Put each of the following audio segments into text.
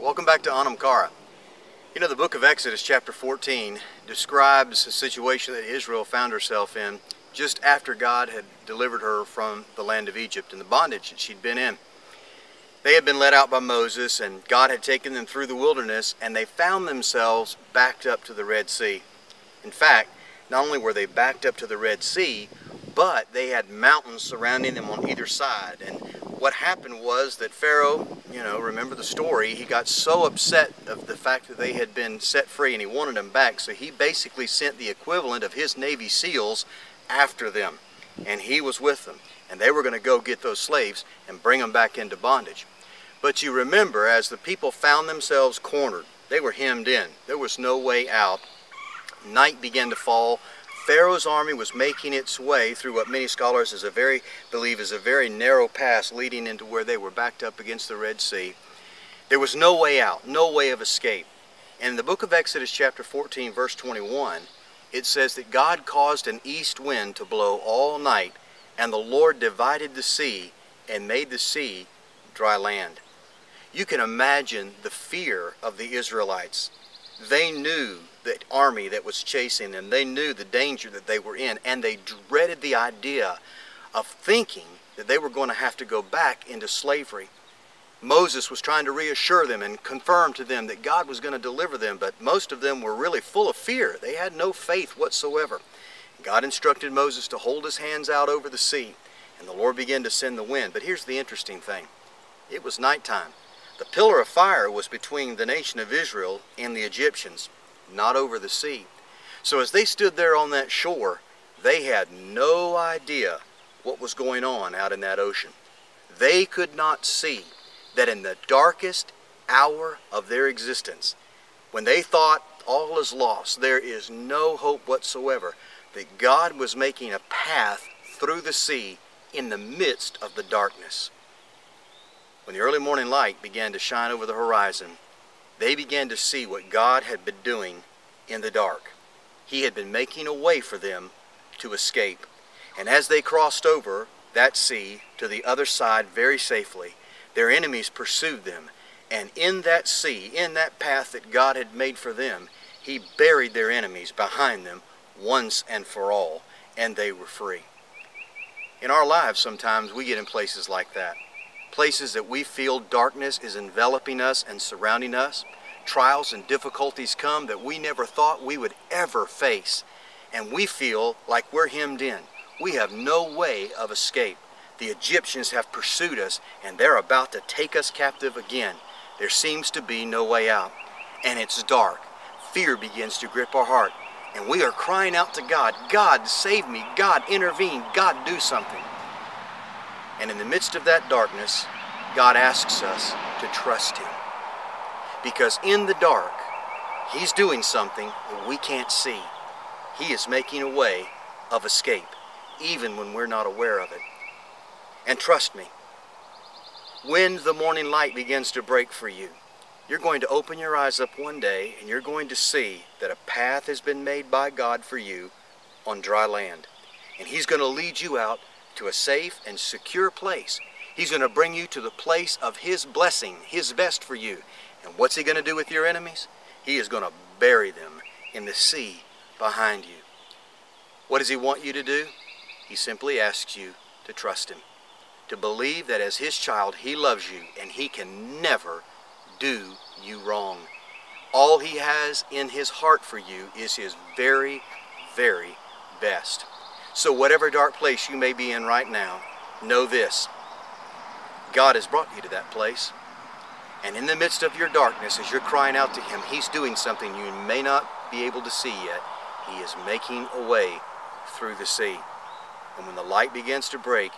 Welcome back to Anam Cara. You know, the book of Exodus chapter 14 describes a situation that Israel found herself in just after God had delivered her from the land of Egypt and the bondage that she'd been in. They had been led out by Moses, and God had taken them through the wilderness, and they found themselves backed up to the Red Sea. In fact, not only were they backed up to the Red Sea, but they had mountains surrounding them on either side. And what happened was that Pharaoh, remember the story, he got so upset of the fact that they had been set free and he wanted them back, so he basically sent the equivalent of his Navy SEALs after them. And he was with them. And they were going to go get those slaves and bring them back into bondage. But you remember, as the people found themselves cornered, they were hemmed in. There was no way out. Night began to fall. Pharaoh's army was making its way through what many scholars believe is a very narrow pass leading into where they were backed up against the Red Sea. There was no way out, no way of escape. And in the book of Exodus chapter 14 verse 21, it says that God caused an east wind to blow all night, and the Lord divided the sea and made the sea dry land. You can imagine the fear of the Israelites. They knew the army that was chasing them. They knew the danger that they were in, and they dreaded the idea of thinking that they were going to have to go back into slavery. Moses was trying to reassure them and confirm to them that God was going to deliver them, but most of them were really full of fear. They had no faith whatsoever. God instructed Moses to hold his hands out over the sea, and the Lord began to send the wind. But here's the interesting thing. It was nighttime. The pillar of fire was between the nation of Israel and the Egyptians, not over the sea. So as they stood there on that shore, they had no idea what was going on out in that ocean. They could not see that in the darkest hour of their existence, when they thought all is lost, there is no hope whatsoever, that God was making a path through the sea in the midst of the darkness. When the early morning light began to shine over the horizon, they began to see what God had been doing in the dark. He had been making a way for them to escape. And as they crossed over that sea to the other side very safely, their enemies pursued them. And in that sea, in that path that God had made for them, He buried their enemies behind them once and for all, and they were free. In our lives, sometimes we get in places like that. Places that we feel darkness is enveloping us and surrounding us. Trials and difficulties come that we never thought we would ever face. And we feel like we're hemmed in. We have no way of escape. The Egyptians have pursued us, and they're about to take us captive again. There seems to be no way out. And it's dark. Fear begins to grip our heart. And we are crying out to God, God, save me. God, intervene. God, do something. And in the midst of that darkness, God asks us to trust Him. Because in the dark, He's doing something that we can't see. He is making a way of escape, even when we're not aware of it. And trust me, when the morning light begins to break for you, you're going to open your eyes up one day and you're going to see that a path has been made by God for you on dry land. And He's going to lead you out to a safe and secure place. He's going to bring you to the place of His blessing, His best for you. And what's He going to do with your enemies? He is going to bury them in the sea behind you. What does He want you to do? He simply asks you to trust Him, to believe that as His child, He loves you and He can never do you wrong. All He has in His heart for you is His very, very best. So whatever dark place you may be in right now, know this. God has brought you to that place. And in the midst of your darkness, as you're crying out to Him, He's doing something you may not be able to see yet. He is making a way through the sea. And when the light begins to break,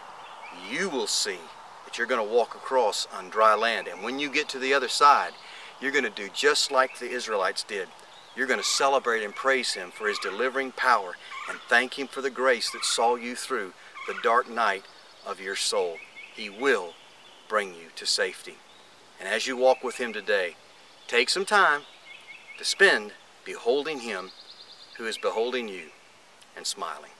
you will see that you're going to walk across on dry land. And when you get to the other side, you're going to do just like the Israelites did. You're going to celebrate and praise Him for His delivering power and thank Him for the grace that saw you through the dark night of your soul. He will bring you to safety. And as you walk with Him today, take some time to spend beholding Him who is beholding you and smiling.